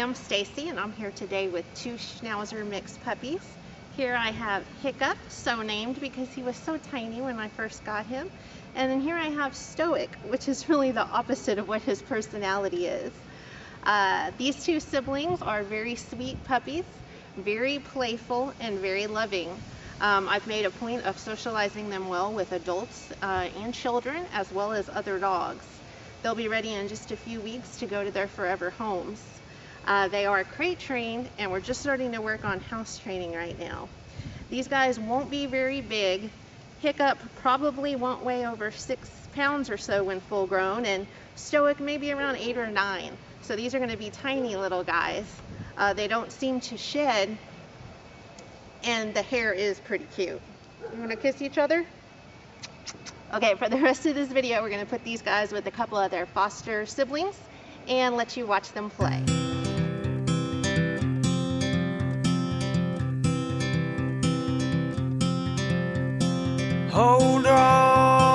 I'm Stacy, and I'm here today with two Schnauzer mixed puppies. Here I have Hiccup, so named because he was so tiny when I first got him. And then here I have Stoic, which is really the opposite of what his personality is. These two siblings are very sweet puppies, very playful and very loving. I've made a point of socializing them well with adults and children, as well as other dogs. They'll be ready in just a few weeks to go to their forever homes. They are crate trained, and we're just starting to work on house training right now. These guys won't be very big. Hiccup probably won't weigh over 6 pounds or so when full grown, and Stoic maybe around 8 or 9. So these are going to be tiny little guys. They don't seem to shed, and the hair is pretty cute. You want to kiss each other? Okay, for the rest of this video, we're going to put these guys with a couple of their foster siblings and let you watch them play. Hold on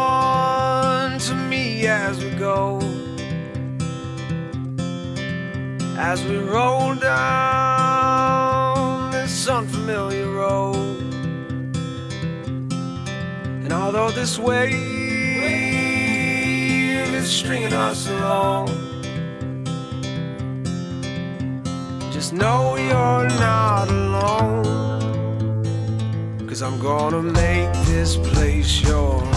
to me as we go, as we roll down this unfamiliar road. And although this wave is stringing us along, just know you're not alone, 'cause I'm gonna make this place yours.